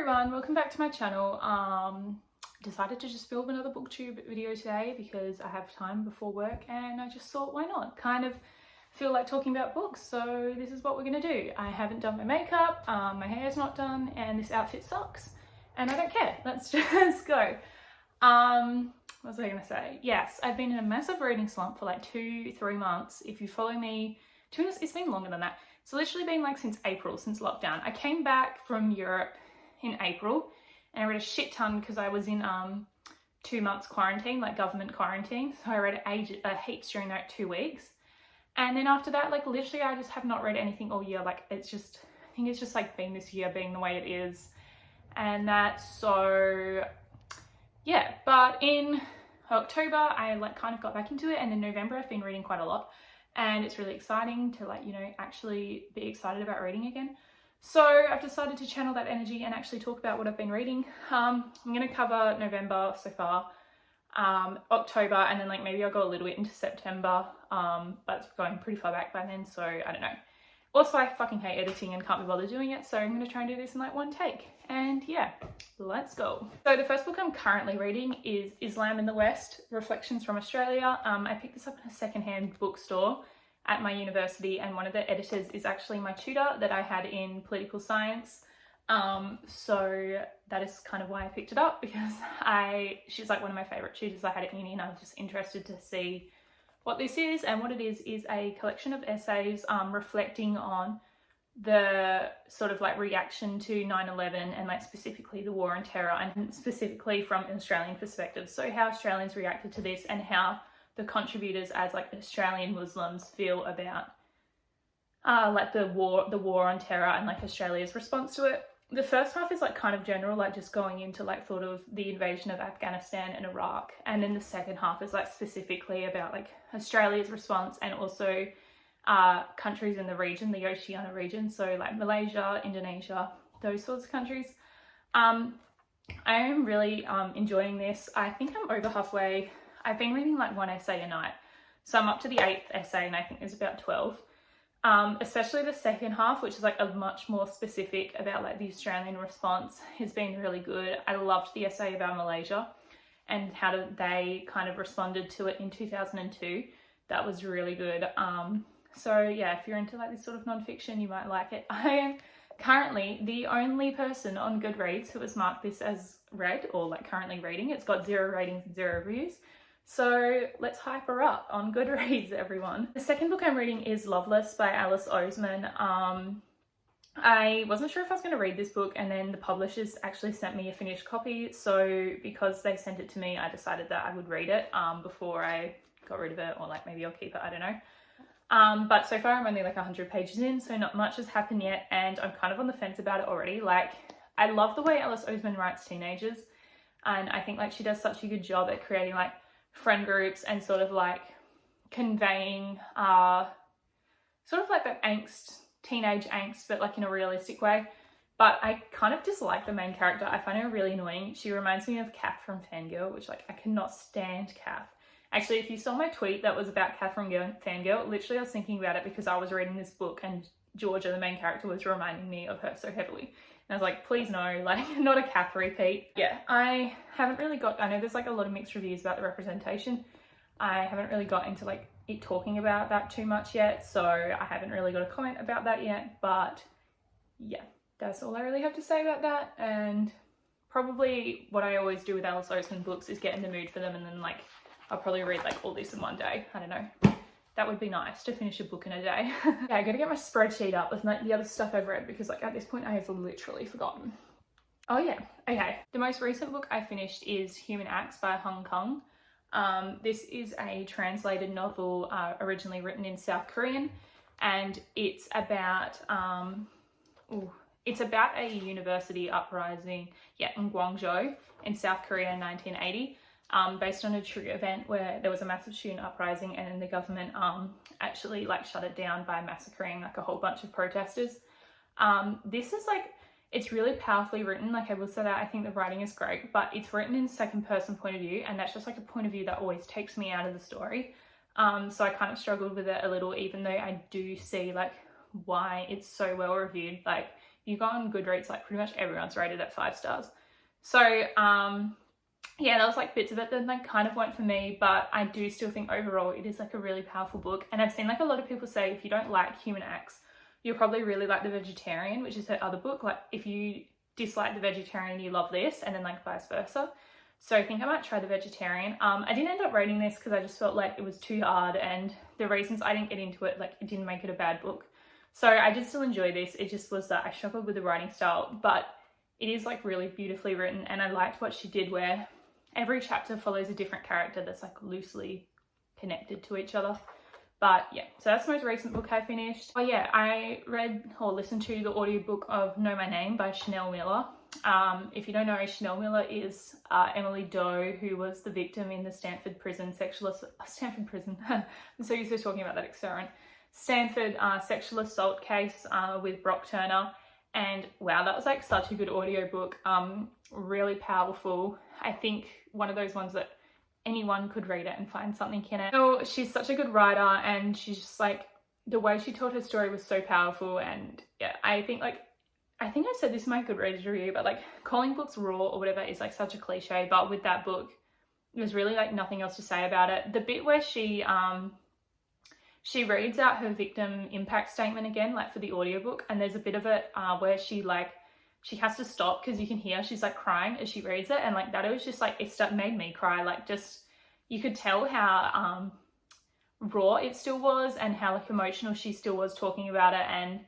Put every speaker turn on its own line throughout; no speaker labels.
everyone, welcome back to my channel. Decided to just film another booktube video today because I have time before work and I just thought, why not? Kind of feel like talking about books, so this is what we're gonna do. I haven't done my makeup, my hair's not done, and this outfit sucks and I don't care. Let's just go. What was I gonna say? Yes, I've been in a massive reading slump for like 2-3 months. If you follow me, to be honest, it's been longer than that. It's literally been like since April, since lockdown. I came back from Europe in April and I read a shit ton because I was in 2 months quarantine, like government quarantine. So I read heaps during that 2 weeks. And then after that, like literally I just have not read anything all year. Like it's just, I think it's just like been this year being the way it is. And that's so, yeah. But in October, I like kind of got back into it. And in November, I've been reading quite a lot. And it's really exciting to like, you know, actually be excited about reading again. So I've decided to channel that energy and actually talk about what I've been reading. I'm going to cover November so far, October, and then like maybe I'll go a little bit into September, but it's going pretty far back by then, so I don't know. Also, I fucking hate editing and can't be bothered doing it, so I'm going to try and do this in like one take. And yeah, let's go. So the first book I'm currently reading is Islam in the West, Reflections from Australia. I picked this up in a secondhand bookstore at my university, and one of the editors is actually my tutor that I had in political science. So that is kind of why I picked it up, because she's like one of my favorite tutors I had at uni, and I was just interested to see what this is. And what it is a collection of essays reflecting on the sort of like reaction to 9/11 and like specifically the war on terror, and specifically from an Australian perspective. So how Australians reacted to this and how the contributors as like Australian Muslims feel about like the war on terror and like Australia's response to it. The first half is like kind of general, like just going into like sort of the invasion of Afghanistan and Iraq, and then the second half is like specifically about like Australia's response and also countries in the region, the Oceania region, so like Malaysia, Indonesia, those sorts of countries. I am really enjoying this. I think I'm over halfway. I've been reading like one essay a night, so I'm up to the 8th essay, and I think there's about 12. Especially the second half, which is like a much more specific about like the Australian response, has been really good. I loved the essay about Malaysia and how they kind of responded to it in 2002. That was really good. So yeah, if you're into like this sort of non-fiction, you might like it. I am currently the only person on Goodreads who has marked this as read or like currently reading. It's got 0 ratings and 0 reviews. So let's hype her up on Goodreads, everyone. The second book I'm reading is Loveless by Alice Oseman. I wasn't sure if I was going to read this book, and then the publishers actually sent me a finished copy. So because they sent it to me, I decided that I would read it before I got rid of it, or like maybe I'll keep it, I don't know. But so far I'm only like 100 pages in, so not much has happened yet, and I'm kind of on the fence about it already. Like, I love the way Alice Oseman writes teenagers, and I think like she does such a good job at creating like friend groups and sort of like conveying sort of like that angst, teenage angst, but like in a realistic way. But I kind of dislike the main character. I find her really annoying. She reminds me of Kath from Fangirl, which like I cannot stand Kath. Actually, if you saw my tweet that was about Kath from Fangirl, literally I was thinking about it because I was reading this book and Georgia, the main character, was reminding me of her so heavily. And I was like, please no, like not a Kath repeat. Yeah, I haven't really got, I know there's like a lot of mixed reviews about the representation. I haven't really got into like it talking about that too much yet, so I haven't really got a comment about that yet. But yeah, that's all I really have to say about that. And probably what I always do with Alice Oseman books is get in the mood for them, and then like I'll probably read like all this in one day. I don't know. That would be nice to finish a book in a day. Yeah, I gotta get my spreadsheet up with the other stuff I've read, because like at this point I have literally forgotten. Oh yeah, okay. The most recent book I finished is Human Acts by Kang. This is a translated novel originally written in South Korean, and it's about a university uprising, in Gwangju in South Korea in 1980. Based on a true event where there was a massive student uprising, and then the government actually like shut it down by massacring like a whole bunch of protesters. This is like, it's really powerfully written. Like I will say that I think the writing is great, but it's written in second person point of view, and that's just like a point of view that always takes me out of the story. So I kind of struggled with it a little, even though I do see like why it's so well reviewed. Like you go on Goodreads, like pretty much everyone's rated at 5 stars. So yeah, there was like bits of it that like kind of weren't for me, but I do still think overall it is like a really powerful book. And I've seen like a lot of people say if you don't like Human Acts, you'll probably really like The Vegetarian, which is her other book. Like if you dislike The Vegetarian, you love this, and then like vice versa. So I think I might try The Vegetarian. I didn't end up reading this because I just felt like it was too hard, and the reasons I didn't get into it, like it didn't make it a bad book. So I did still enjoy this. It just was that I struggled with the writing style, but it is like really beautifully written, and I liked what she did where every chapter follows a different character that's like loosely connected to each other. But yeah, so that's the most recent book I finished. Oh yeah, I read or listened to the audiobook of Know My Name by Chanel Miller. If you don't know, Chanel Miller is Emily Doe, who was the victim in the Stanford prison Stanford prison. I'm so used to talking about that experiment. Stanford sexual assault case with Brock Turner. And wow, that was like such a good audiobook. Really powerful. I think one of those ones that anyone could read it and find something in it. So she's such a good writer, and she's just like, the way she told her story was so powerful. And yeah, I think I said this in my Goodreads review, but like calling books raw or whatever is like such a cliche, but with that book, there's really like nothing else to say about it. The bit where she reads out her victim impact statement again, like for the audiobook, and there's a bit of it where she has to stop because you can hear she's like crying as she reads it, and like that, it was just like, it made me cry. Like just, you could tell how raw it still was and how like emotional she still was talking about it. And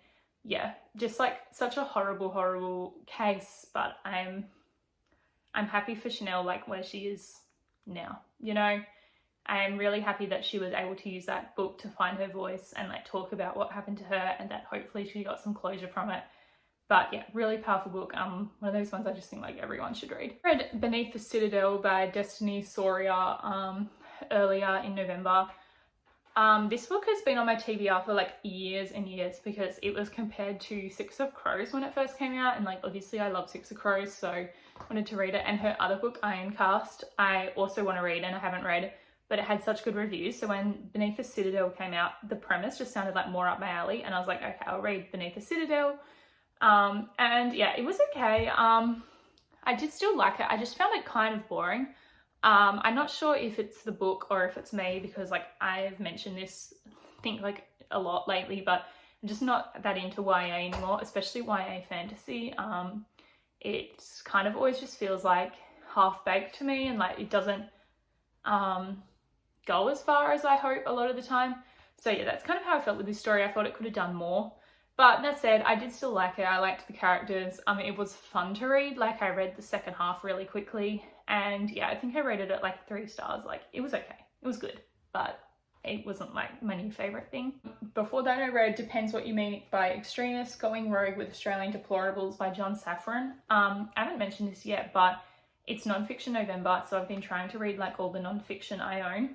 yeah, just like such a horrible case, but I'm happy for Chanel, like where she is now, you know. I'm really happy that she was able to use that book to find her voice and like talk about what happened to her, and that hopefully she got some closure from it. But yeah, really powerful book. One of those ones I just think like everyone should read. I read Beneath the Citadel by Destiny Soria earlier in November. This book has been on my TBR for like years and years because it was compared to Six of Crows when it first came out, and like obviously I love Six of Crows, so I wanted to read it. And her other book, Ironcast, I also want to read and I haven't read, but it had such good reviews. So when Beneath the Citadel came out, the premise just sounded like more up my alley, and I was like, okay, I'll read Beneath the Citadel. And yeah, it was okay. I did still like it. I just found it kind of boring. I'm not sure if it's the book or if it's me, because like I've mentioned this, I think like a lot lately, but I'm just not that into YA anymore, especially YA fantasy. It kind of always just feels like half-baked to me, and like it doesn't go as far as I hope a lot of the time. So yeah, that's kind of how I felt with this story. I thought it could have done more. But that said, I did still like it. I liked the characters. It was fun to read. Like I read the second half really quickly. And yeah, I think I rated it like 3 stars. Like it was okay. It was good, but it wasn't like my new favorite thing. Before that, I read Depends What You Mean by Extremist, Going Rogue with Australian Deplorables by John Safran. I haven't mentioned this yet, but it's non-fiction November. So I've been trying to read like all the non-fiction I own,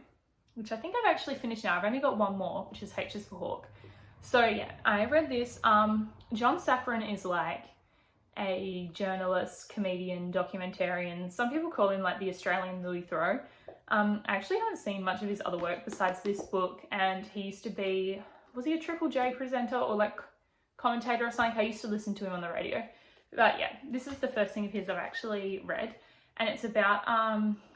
which I think I've actually finished now. I've only got one more, which is H is for Hawk. So yeah, I read this. John Safran is like a journalist, comedian, documentarian. Some people call him like the Australian Louis Theroux. I actually haven't seen much of his other work besides this book, and he used to be, was he a Triple J presenter or like commentator or something? I used to listen to him on the radio. But yeah, this is the first thing of his I've actually read, and it's about,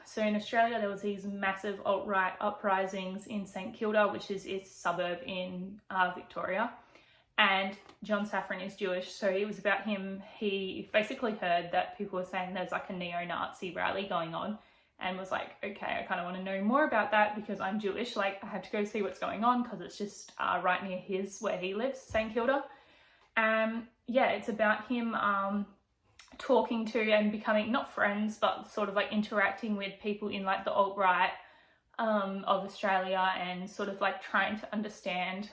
so in Australia there was these massive alt-right uprisings in St Kilda, which is a suburb in Victoria, and John Safran is Jewish, so it was about him. He basically heard that people were saying there's like a neo-Nazi rally going on, and was like, okay, I kind of want to know more about that because I'm Jewish, like I have to go see what's going on because it's just right near where he lives, St Kilda. Yeah, it's about him talking to and becoming, not friends, but sort of like interacting with people in like the alt-right of Australia, and sort of like trying to understand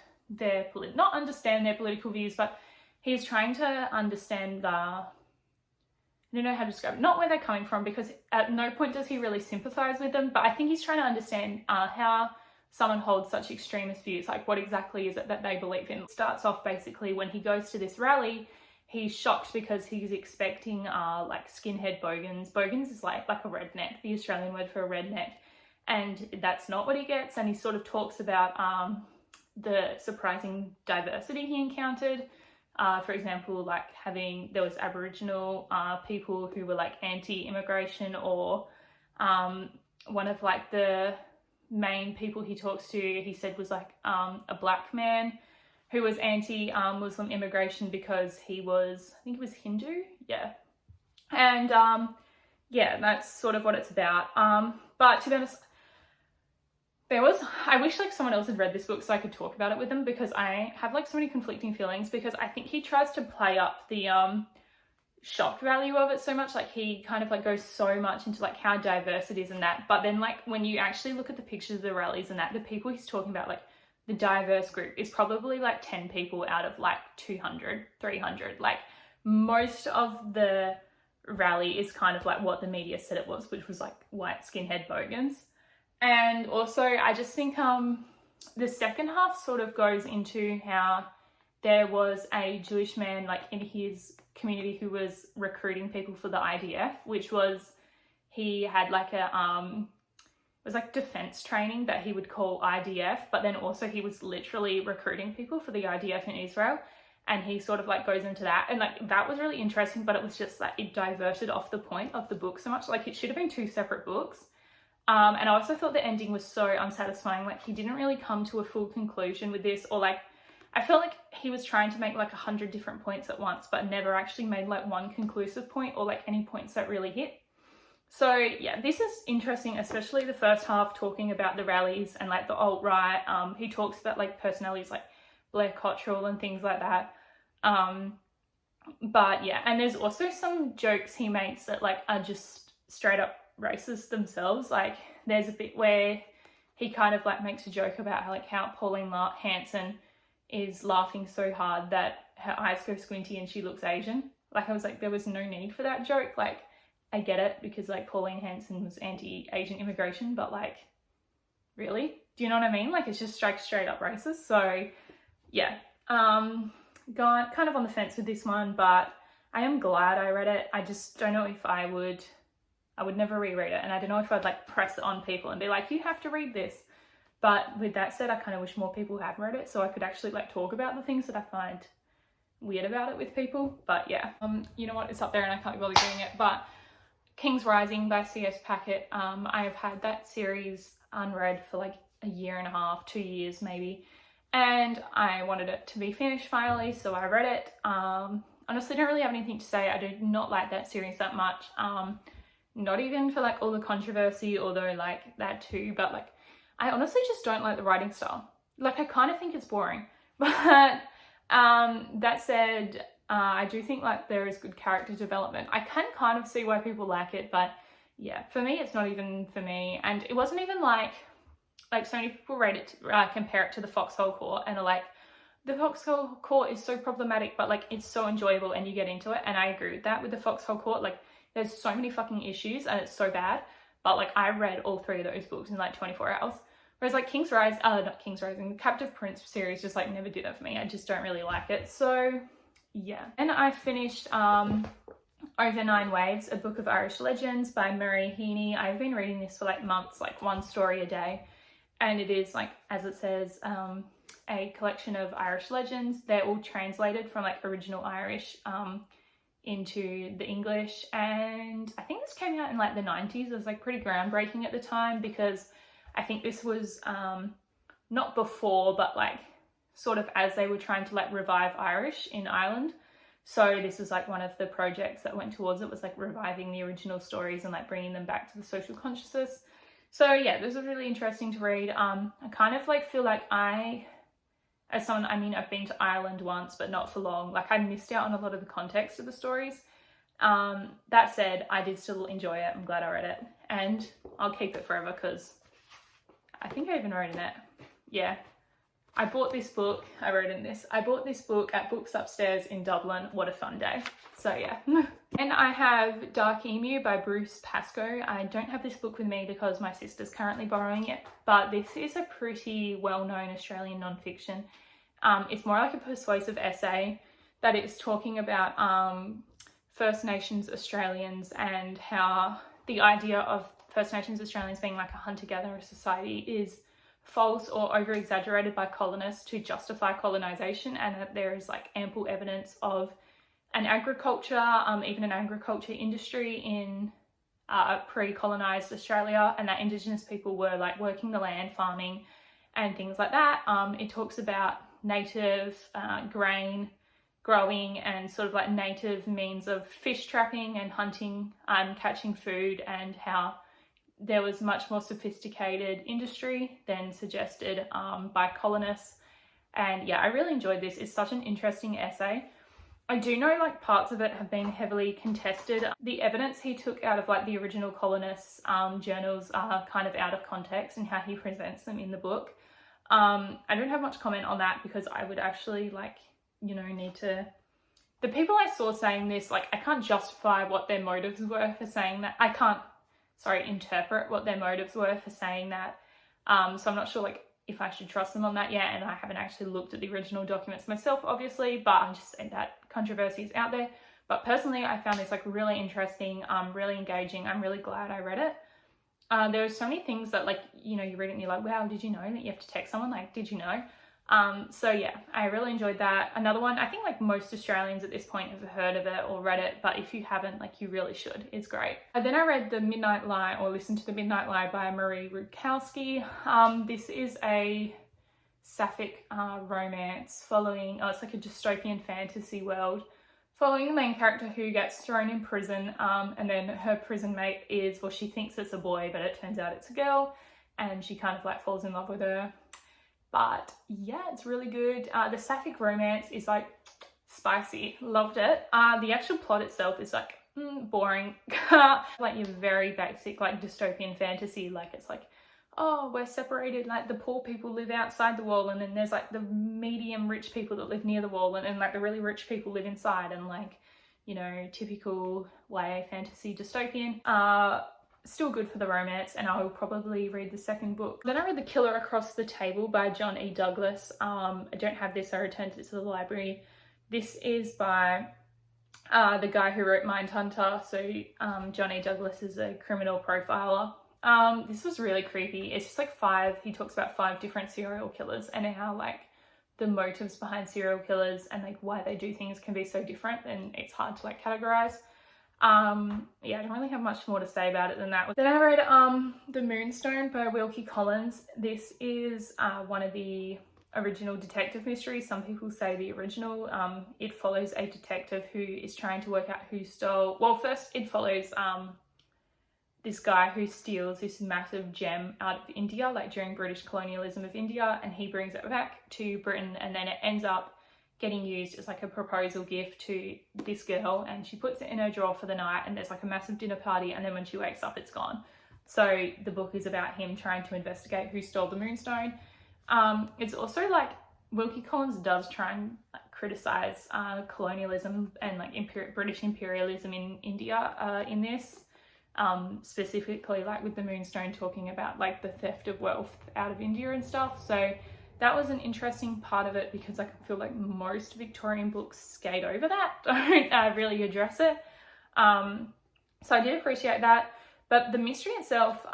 not understand their political views, but he's trying to understand I don't know how to describe it, not where they're coming from, because at no point does he really sympathize with them, but I think he's trying to understand how someone holds such extremist views, like what exactly is it that they believe in. It starts off basically when he goes to this rally, he's shocked because he's expecting like skinhead bogans. Bogans is like a redneck, the Australian word for a redneck, and that's not what he gets. And he sort of talks about the surprising diversity he encountered For example, like there was Aboriginal people who were like anti-immigration, or one of like the main people he talks to, he said, was like a black man who was anti-Muslim immigration because I think he was Hindu, yeah. And yeah, that's sort of what it's about. But to be honest, I wish like someone else had read this book so I could talk about it with them, because I have like so many conflicting feelings, because I think he tries to play up the shock value of it so much. Like he kind of like goes so much into like how diverse it is and that, but then like when you actually look at the pictures of the rallies and that, the people he's talking about, like the diverse group is probably like 10 people out of like 200, 300. Like most of the rally is kind of like what the media said it was, which was like white skinhead bogans. And also I just think the second half sort of goes into how there was a Jewish man like in his community who was recruiting people for the IDF, which was, he had like a it was like defense training that he would call IDF, but then also he was literally recruiting people for the IDF in Israel, and he sort of like goes into that, and like that was really interesting, but it was just like it diverted off the point of the book so much. Like it should have been 2 separate books. And I also thought the ending was so unsatisfying. Like he didn't really come to a full conclusion with this, or like I felt like he was trying to make like 100 different points at once, but never actually made like one conclusive point or like any points that really hit. So yeah, this is interesting, especially the first half, talking about the rallies and like the alt-right. He talks about like personalities like Blair Cottrell and things like that. But yeah, and there's also some jokes he makes that like are just straight up racist themselves. Like there's a bit where he kind of like makes a joke about how Pauline Hanson is laughing so hard that her eyes go squinty and she looks Asian. Like I was like, there was no need for that joke. Like I get it, because like Pauline Hanson was anti-Asian immigration, but like really, do you know what I mean? Like it's just straight up racist. So yeah, gone kind of on the fence with this one, but I am glad I read it. I just don't know if I would never reread it, and I don't know if I'd like press it on people and be like, you have to read this. But with that said, I kind of wish more people have read it so I could actually like talk about the things that I find weird about it with people. But yeah, you know what, it's up there and I can't be bothered doing it. But King's Rising by C.S. Packet, I have had that series unread for like a year and a half, 2 years maybe, and I wanted it to be finished finally, so I read it. Honestly, don't really have anything to say. I do not like that series that much. Not even for like all the controversy, although like that too, but like I honestly just don't like the writing style. Like I kind of think it's boring. But that said, I do think like there is good character development. I can kind of see why people like it, but yeah, for me it's not even for me. And it wasn't even like so many people rate it compare it to the Foxhole Court and are like, the Foxhole Court is so problematic, but like it's so enjoyable and you get into it. And I agree with that with the Foxhole Court. Like there's so many fucking issues and it's so bad, but like I read all 3 of those books in like 24 hours. Whereas like not King's Rising, the Captive Prince series just like never did that for me. I just don't really like it. So yeah. And I finished Over 9 Waves, a book of Irish legends by Murray Heaney. I've been reading this for like months, like 1 story a day. And it is like, as it says, a collection of Irish legends. They're all translated from like original Irish into the English. And I think this came out in like the 90s. It was like pretty groundbreaking at the time, because I think this was not before, but like sort of as they were trying to like revive Irish in Ireland. So this was like one of the projects that went towards it, was like reviving the original stories and like bringing them back to the social consciousness. So yeah, this was really interesting to read. I kind of like feel like as someone, I mean, I've been to Ireland once, but not for long. Like I missed out on a lot of the context of the stories. That said, I did still enjoy it. I'm glad I read it, and I'll keep it forever because I think I even wrote in it. Yeah. I bought this book. I wrote in this. I bought this book at Books Upstairs in Dublin. What a fun day. So yeah. And I have Dark Emu by Bruce Pascoe. I don't have this book with me because my sister's currently borrowing it, but this is a pretty well-known Australian non-fiction. It's more like a persuasive essay that is talking about First Nations Australians and how the idea of First Nations Australians being like a hunter-gatherer society is false or over-exaggerated by colonists to justify colonization, and that there is like ample evidence of an agriculture, even an agriculture industry in pre-colonized Australia, and that Indigenous people were like working the land, farming and things like that. It talks about native grain growing and sort of like native means of fish trapping and hunting and catching food, and how there was much more sophisticated industry than suggested by colonists. And yeah, I really enjoyed this. It's such an interesting essay. I do know like parts of it have been heavily contested. The evidence he took out of like the original colonists' journals are kind of out of context in how he presents them in the book. I don't have much comment on that because I would actually like, you know, need to... The people I saw saying this, like I can't justify what their motives were for saying that. I can't, interpret what their motives were for saying that. So I'm not sure like if I should trust them on that yet, and I haven't actually looked at the original documents myself, obviously, but I just say that controversy is out there. But personally, I found this like really interesting, really engaging. I'm really glad I read it. There are so many things that like, you know, you read it and you're like, wow, did you know that you have to text someone? Like, did you know? So yeah, I really enjoyed that. Another one, I think like most Australians at this point have heard of it or read it, but if you haven't, like you really should. It's great. And then I read The Midnight Lie, or listened to The Midnight Lie by Marie Rutkoski. This is a sapphic romance following, it's like a dystopian fantasy world, following the main character who gets thrown in prison, and then her prison mate is, well, she thinks it's a boy, but it turns out it's a girl, and she kind of like falls in love with her. But yeah, it's really good. The sapphic romance is like spicy. Loved it. The actual plot itself is like boring. Like your very basic like dystopian fantasy. Like it's like, oh, we're separated. Like the poor people live outside the wall, and then there's like the medium rich people that live near the wall, and then like the really rich people live inside, and like, you know, typical YA fantasy dystopian. Still good for the romance, and I will probably read the second book. Then I read The Killer Across the Table by John E. Douglas. I don't have this, I returned it to the library. This is by the guy who wrote Mindhunter. So John E. Douglas is a criminal profiler. This was really creepy. It's just like he talks about 5 different serial killers and how like the motives behind serial killers and like why they do things can be so different, and it's hard to like categorize. Yeah, I don't really have much more to say about it than that. Then I read The Moonstone by Wilkie Collins. This is one of the original detective mysteries. Some people say the original. It follows a detective who is trying to work out who stole... Well, first it follows this guy who steals this massive gem out of India, like during British colonialism of India, and he brings it back to Britain, and then it ends up getting used as like a proposal gift to this girl, and she puts it in her drawer for the night, and there's like a massive dinner party, and then when she wakes up it's gone. So the book is about him trying to investigate who stole the Moonstone. It's also like Wilkie Collins does try and like criticize colonialism and like British imperialism in India in this, specifically like with the Moonstone talking about like the theft of wealth out of India and stuff. So that was an interesting part of it, because I feel like most Victorian books skate over that, don't really address it. So I did appreciate that. But the mystery itself,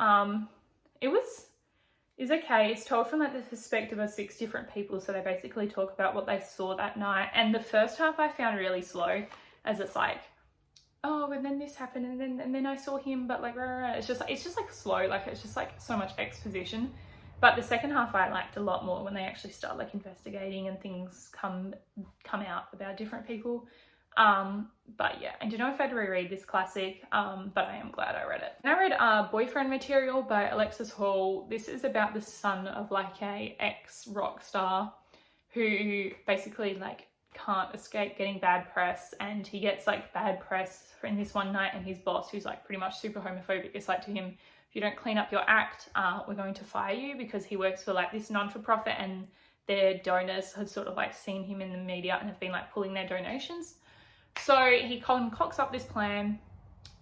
is okay. It's told from like the perspective of 6 different people. So they basically talk about what they saw that night. And the first half I found really slow, as it's like, oh, and then this happened, and then I saw him, but like, it's just like slow. Like it's just like so much exposition. But the second half I liked a lot more, when they actually start like investigating and things come out about different people. But yeah, I don't know if I'd reread this classic, but I am glad I read it. And I read Boyfriend Material by Alexis Hall. This is about the son of like a ex-rock star who basically like can't escape getting bad press, and he gets like bad press in this one night, and his boss, who's like pretty much super homophobic, is like to him, if you don't clean up your act, we're going to fire you, because he works for like this non-for-profit, and their donors have sort of like seen him in the media and have been like pulling their donations. So he concocts up this plan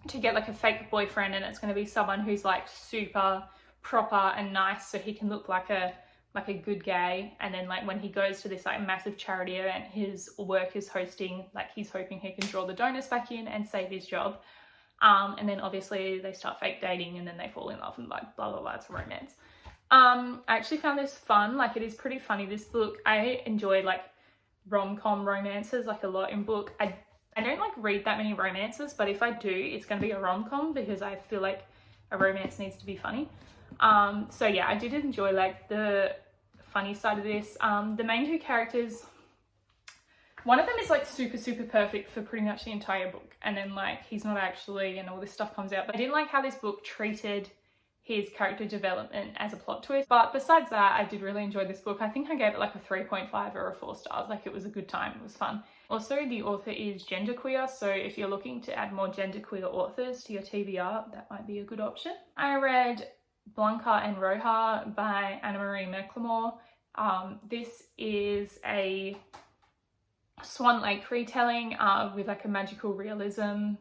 to get like a fake boyfriend, and it's going to be someone who's like super proper and nice, so he can look like a good gay. And then like when he goes to this like massive charity event his work is hosting, like he's hoping he can draw the donors back in and save his job. And then obviously they start fake dating, and then they fall in love, and like blah blah blah, it's a romance. I actually found this fun. Like, it is pretty funny, this book. I enjoy like rom-com romances like a lot in book. I don't like read that many romances, but if I do, it's going to be a rom-com because I feel like a romance needs to be funny. So yeah, I did enjoy like the funny side of this. The main two characters, one of them is like super perfect for pretty much the entire book, and then like he's not actually, and all this stuff comes out. But I didn't like how this book treated his character development as a plot twist. But besides that, I did really enjoy this book. I think I gave it like a 3.5 or a 4 stars. Like, it was a good time, it was fun. Also, the author is genderqueer, so if you're looking to add more genderqueer authors to your TBR, that might be a good option. I read Blanca and Roja by Anna Marie McLemore. This is a Swan Lake retelling with like a magical realism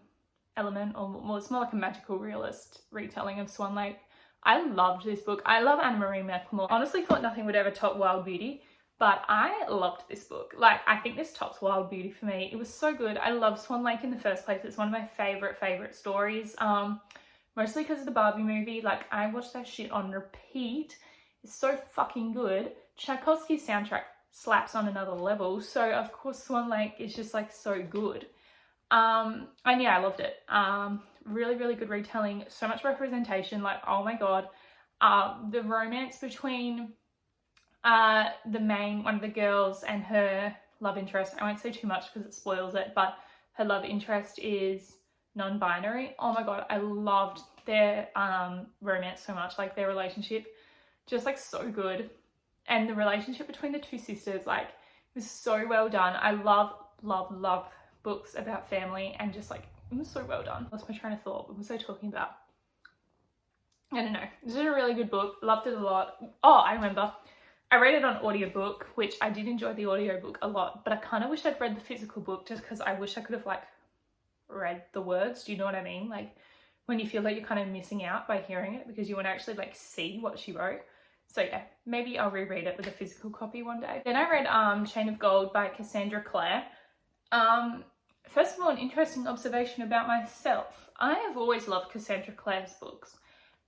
element, or well, it's more like a magical realist retelling of Swan Lake. I loved this book. I love Anna Marie McLemore. Honestly thought nothing would ever top Wild Beauty, but I loved this book. Like, I think this tops Wild Beauty for me. It was so good. I love Swan Lake in the first place. It's one of my favorite stories. Mostly because of the Barbie movie. Like, I watched that shit on repeat. It's so fucking good. Tchaikovsky's soundtrack slaps on another level. So of course Swan Lake is just like so good. And yeah, I loved it. Really good retelling. So much representation. Like, oh my god. The romance between one of the girls and her love interest. I won't say too much because it spoils it, but her love interest is non-binary. Oh my god, I loved their romance so much. Like, their relationship, just like so good. And the relationship between the two sisters, like, was so well done. I love books about family, and just like, it was so well done. Lost my train of thought. What was I talking about? I don't know. This is a really good book. Loved it a lot. Oh, I remember. I read it on audiobook, which I did enjoy the audiobook a lot, but I kind of wish I'd read the physical book, just because I wish I could have like read the words. Do you know what I mean? Like, when you feel like you're kind of missing out by hearing it because you want to actually like see what she wrote. So yeah, maybe I'll reread it with a physical copy one day. Then I read Chain of Gold by Cassandra Clare. First of all, an interesting observation about myself. I have always loved Cassandra Clare's books,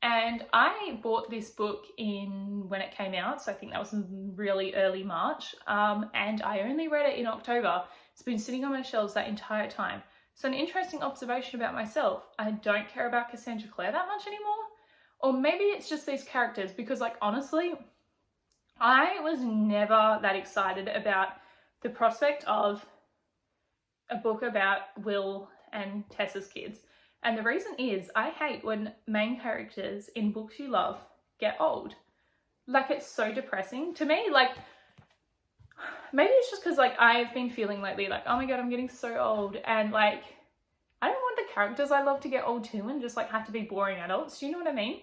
and I bought this book when it came out, so I think that was in really early March, and I only read it in October. It's been sitting on my shelves that entire time. So an interesting observation about myself, I don't care about Cassandra Clare that much anymore. Or maybe it's just these characters, because like, honestly, I was never that excited about the prospect of a book about Will and Tessa's kids. And the reason is, I hate when main characters in books you love get old. Like, it's so depressing to me. Like, maybe it's just because like I've been feeling lately like, oh my god, I'm getting so old, and like, I don't want the characters I love to get old too and just like have to be boring adults. Do you know what I mean?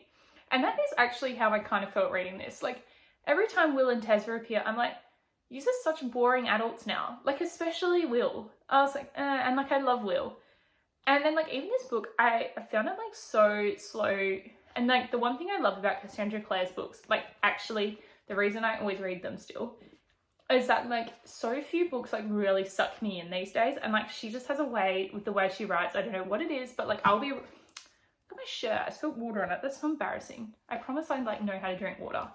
And that is actually how I kind of felt reading this. Like, every time Will and Tessa appear, I'm like, these are such boring adults now. Like, especially Will. I was like, and like, I love Will. And then like, even this book, I found it like so slow. And like, the one thing I love about Cassandra Clare's books, like actually the reason I always read them still, is that like, so few books like really suck me in these days. And like, she just has a way with the way she writes. I don't know what it is, but like, look at my shirt, I spilled water on it. That's so embarrassing. I promise I like know how to drink water.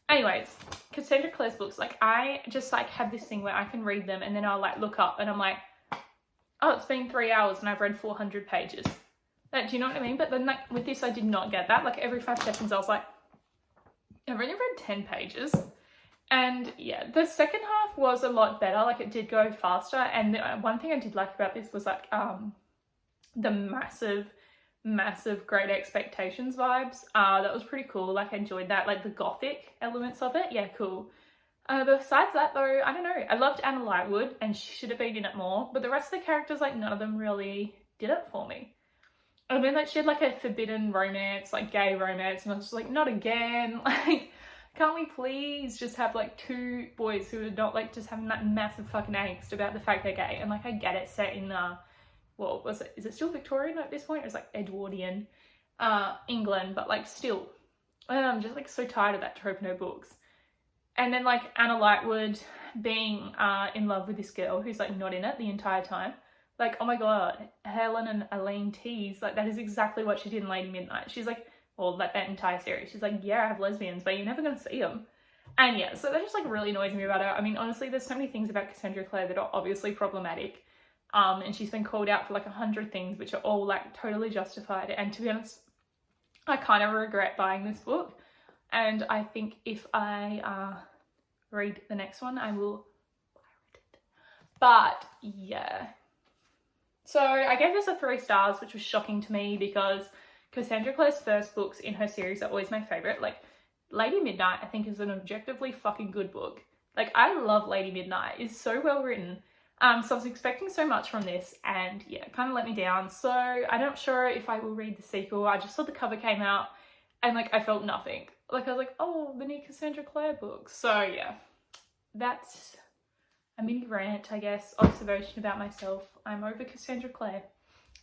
Anyways, Cassandra Clare's books, like, I just like have this thing where I can read them and then I'll like look up and I'm like, oh, it's been 3 hours and I've read 400 pages. Like, do you know what I mean? But then like, with this, I did not get that. Like, every 5 seconds I was like, I've only read 10 pages. And yeah, the second half was a lot better. Like, it did go faster. And the one thing I did like about this was like the massive Great Expectations vibes. That was pretty cool. Like, I enjoyed that, like the gothic elements of it. Yeah, cool. Besides that though, I don't know, I loved Anna Lightwood and she should have been in it more, but the rest of the characters, like, none of them really did it for me. I mean, like, she had like a forbidden romance, like gay romance, and I was just like, not again. Like, can't we please just have like 2 boys who are not like just having that massive fucking angst about the fact they're gay? And like, I get it, set in what was it? Is it still Victorian at this point? It was like Edwardian England, but like, still, I'm just like so tired of that trope in her books. And then like Anna Lightwood being in love with this girl who's like not in it the entire time. Like, oh my god, Helen and Elaine tease, like, that is exactly what she did in Lady Midnight. She's like or like that entire series. She's like, yeah, I have lesbians, but you're never gonna see them. And yeah, so that just like really annoys me about her. I mean, honestly, there's so many things about Cassandra Clare that are obviously problematic. And she's been called out for like 100 things, which are all like totally justified. And to be honest, I kind of regret buying this book. And I think if I read the next one, I will read it. But yeah. So I gave this a 3 stars, which was shocking to me because Cassandra Clare's first books in her series are always my favourite. Like, Lady Midnight, I think, is an objectively fucking good book. Like, I love Lady Midnight. It's so well written. So I was expecting so much from this, and yeah, it kind of let me down. So I'm not sure if I will read the sequel. I just saw the cover came out, and like, I felt nothing. Like, I was like, oh, the new Cassandra Clare book. So yeah, that's a mini rant, I guess, observation about myself. I'm over Cassandra Clare,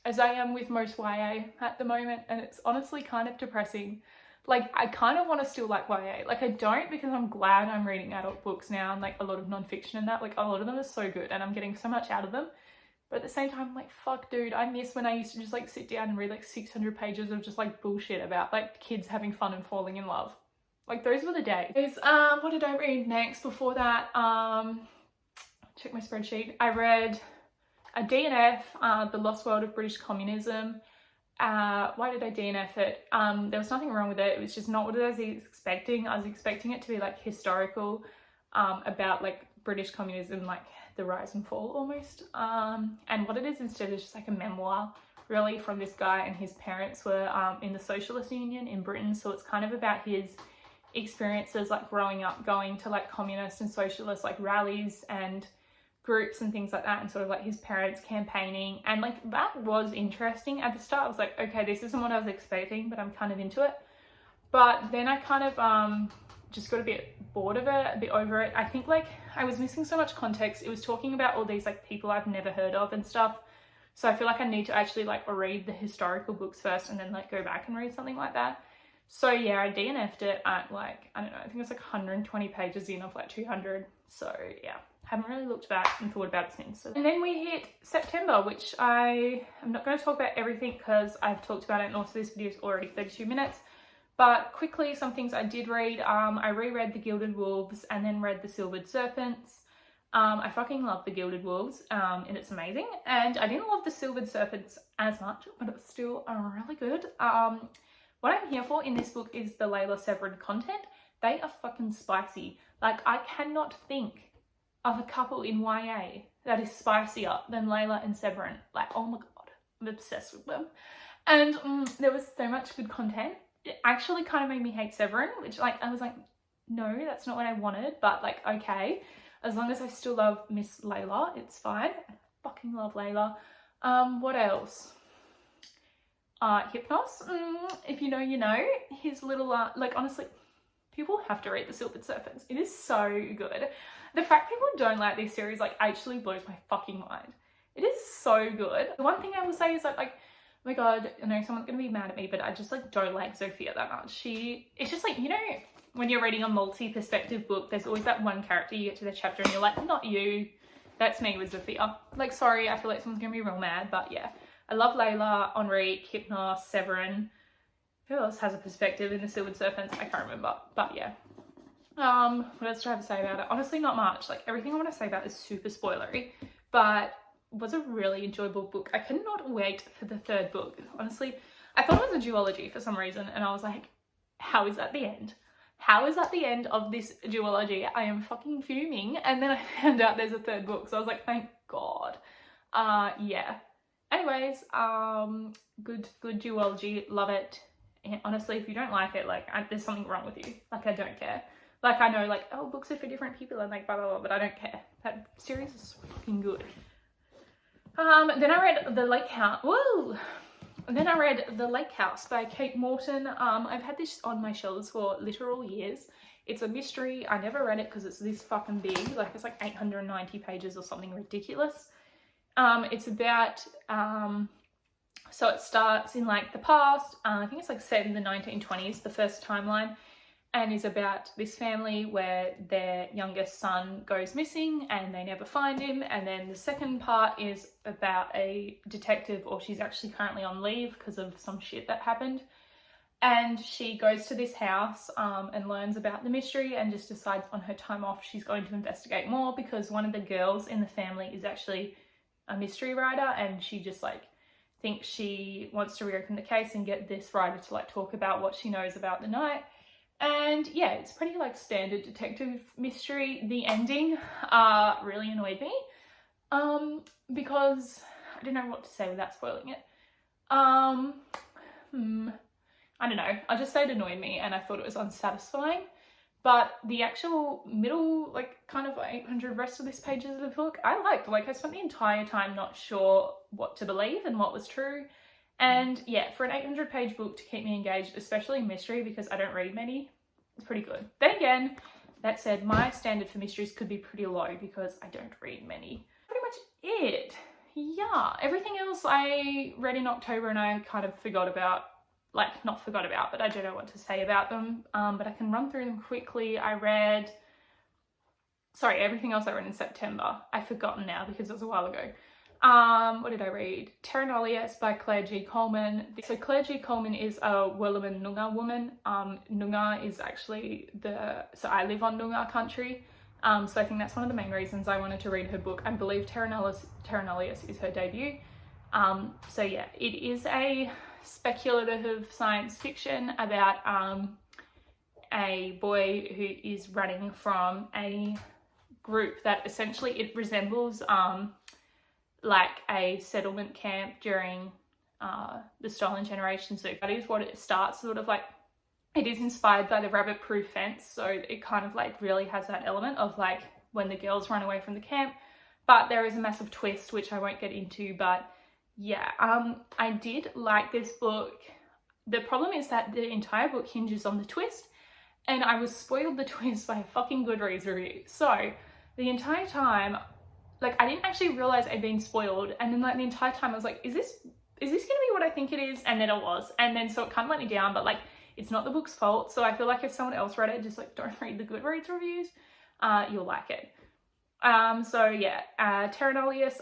as I am with most YA at the moment, and it's honestly kind of depressing. Like, I kind of want to still like YA. Like, I don't, because I'm glad I'm reading adult books now and like a lot of non-fiction and that. Like, a lot of them are so good and I'm getting so much out of them. But at the same time, I'm like, fuck, dude, I miss when I used to just like sit down and read like 600 pages of just like bullshit about like kids having fun and falling in love. Like, those were the days. What did I read next before that? Check my spreadsheet. I read a DNF, The Lost World of British Communism. Why did I DNF it? There was nothing wrong with it. It was just not what I was expecting. I was expecting it to be like historical, about like British communism, like the rise and fall almost. And what it is instead is just like a memoir, really, from this guy, and his parents were in the Socialist Union in Britain. So it's kind of about his experiences like growing up, going to like communist and socialist like rallies and groups and things like that, and sort of like his parents campaigning, and like that was interesting. At the start I was like, okay, this isn't what I was expecting, but I'm kind of into it. But then I kind of just got a bit bored of it, a bit over it. I think like I was missing so much context. It was talking about all these like people I've never heard of and stuff, so I feel like I need to actually like read the historical books first and then like go back and read something like that. So yeah, I DNF'd it at like, I don't know, I think it's like 120 pages in of like 200. So yeah, haven't really looked back and thought about it since. And then we hit September, which I'm not going to talk about everything because I've talked about it, and also this video is already 32 minutes. But quickly, some things I did read. I reread The Gilded Wolves and then read The Silvered Serpents. I fucking love The Gilded Wolves, and it's amazing. And I didn't love The Silvered Serpents as much, but it was still really good. What I'm here for in this book is the Layla Severin content. They are fucking spicy. Like, I cannot think of a couple in YA that is spicier than Layla and Severin. Like, oh my god, I'm obsessed with them. And there was so much good content. It actually kind of made me hate Severin, which like, I was like, no, that's not what I wanted, but like, okay, as long as I still love Miss Layla, it's fine. I fucking love Layla. What else? Hypnos, if you know, you know. His little, like, honestly, people have to read The Silvered Serpents. It is so good. The fact people don't like this series, like, actually blows my fucking mind. It is so good. The one thing I will say is that, like, oh my god, I know someone's gonna be mad at me, but I just, like, don't like Sophia that much. It's just, like, you know, when you're reading a multi-perspective book, there's always that one character, you get to the chapter and you're like, not you. That's me with Sophia. Like, sorry, I feel like someone's gonna be real mad, but yeah. I love Layla, Henri, Hypnos, Severin. Who else has a perspective in The Silvered Serpents? I can't remember, but yeah. What else do I have to say about it? Honestly, not much. Like, everything I want to say about it is super spoilery, but it was a really enjoyable book. I cannot wait for the 3rd book. Honestly, I thought it was a duology for some reason, and I was like, how is that the end? How is that the end of this duology? I am fucking fuming. And then I found out there's a 3rd book, so I was like, thank god. Yeah. Anyways, good duology, love it. And honestly, if you don't like it, like, there's something wrong with you. Like, I don't care. Like, I know, like, oh, books are for different people and like blah blah blah, but I don't care. That series is fucking good. Then I read The Lake House. Whoa! And then I read The Lake House by Kate Morton. I've had this on my shelves for literal years. It's a mystery. I never read it because it's this fucking big. Like, it's like 890 pages or something ridiculous. It's about, so it starts in like the past, I think it's like set in the 1920s, the first timeline, and is about this family where their youngest son goes missing and they never find him. And then the second part is about a detective, or she's actually currently on leave because of some shit that happened. and she goes to this house and learns about the mystery and just decides on her time off she's going to investigate more, because one of the girls in the family is actually a mystery writer, and she just like thinks she wants to reopen the case and get this writer to like talk about what she knows about the night. And yeah, it's pretty like standard detective mystery. The ending really annoyed me because I don't know what to say without spoiling it. I don't know, I just say it annoyed me and I thought it was unsatisfying. But the actual middle, like kind of 800 rest of this pages of the book, I liked. Like I spent the entire time not sure what to believe and what was true. And yeah, for an 800 page book to keep me engaged, especially in mystery, because I don't read many, it's pretty good. Then again, that said, my standard for mysteries could be pretty low because I don't read many. Pretty much it. Yeah, everything else I read in October and I kind of forgot about. Like, not forgot about, but I don't know what to say about them. But I can run through them quickly. Everything else I read in September. I've forgotten now because it was a while ago. What did I read? Terenolias by Claire G. Coleman. So Claire G. Coleman is a Wellerman Noongar woman. Noongar is actually so I live on Noongar country. So I think that's one of the main reasons I wanted to read her book. I believe Terenolias is her debut. So yeah, it is a speculative science fiction about a boy who is running from a group that essentially it resembles like a settlement camp during the Stolen Generation. So that is what it starts, sort of like, it is inspired by the rabbit proof fence, so it kind of like really has that element of like when the girls run away from the camp. But there is a massive twist which I won't get into. But yeah, I did like this book. The problem is that the entire book hinges on the twist, and I was spoiled the twist by a fucking Goodreads review. So the entire time, like, I didn't actually realize I'd been spoiled, and then like the entire time I was like, is this gonna be what I think it is? And then it was, and then so it kind of let me down. But like, it's not the book's fault, so I feel like if someone else read it, just like don't read the Goodreads reviews, you'll like it. So yeah, Terenolias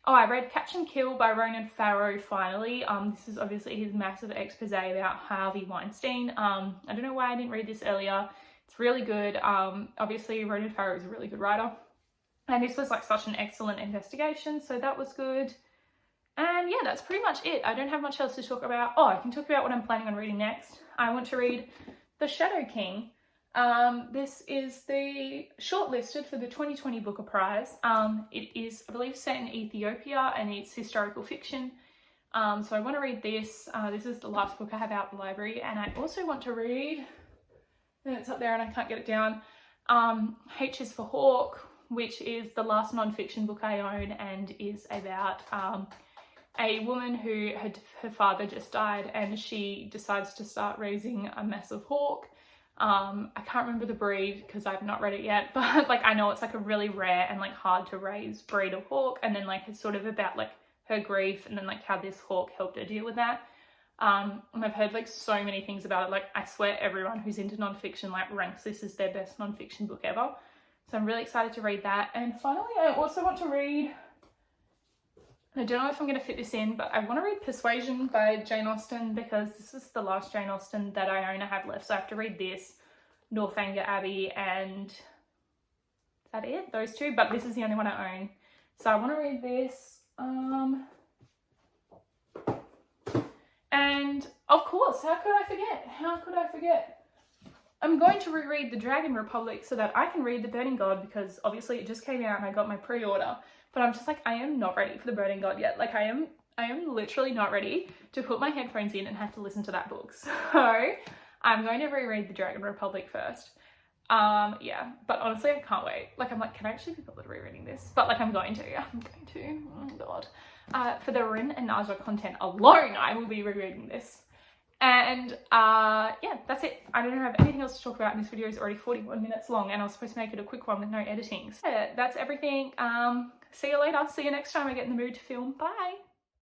I read Catch and Kill by Ronan Farrow finally. This is obviously his massive expose about Harvey Weinstein. I don't know why I didn't read this earlier. It's really good. Obviously Ronan Farrow is a really good writer, and this was like such an excellent investigation, so that was good. And yeah, that's pretty much it. I don't have much else to talk about. Oh, I can talk about what I'm planning on reading next. I want to read The Shadow King. This is the shortlisted for the 2020 Booker Prize. It is, I believe, set in Ethiopia, and it's historical fiction. So I want to read this. This is the last book I have out in the library, and I also want to read, and it's up there and I can't get it down, H is for Hawk, which is the last non-fiction book I own, and is about a woman who her father just died, and she decides to start raising a massive hawk. I can't remember the breed because I've not read it yet, but like I know it's like a really rare and like hard to raise breed of hawk, and then like it's sort of about like her grief and then like how this hawk helped her deal with that. And I've heard like so many things about it. Like I swear everyone who's into non-fiction like ranks this as their best non-fiction book ever. So I'm really excited to read that. And finally, I also want to read, I don't know if I'm going to fit this in, but I want to read Persuasion by Jane Austen, because this is the last Jane Austen that I own. I have left, so I have to read this, Northanger Abbey, and is that it? Those two, but this is the only one I own. So I want to read this. And of course, how could I forget? How could I forget? I'm going to reread The Dragon Republic so that I can read The Burning God, because obviously it just came out and I got my pre-order. But I'm just like, I am not ready for The Burning God yet. Like I am literally not ready to put my headphones in and have to listen to that book. So I'm going to reread The Dragon Republic first. Yeah, but honestly, I can't wait. Like I'm like, can I actually be bothered rereading this? But like I'm going to. Oh God. For the Rin and Naja content alone, I will be rereading this. And yeah, that's it. I don't have anything else to talk about, and this video is already 41 minutes long, and I was supposed to make it a quick one with no editing. So yeah, that's everything. See you later. See you next time I get in the mood to film. Bye.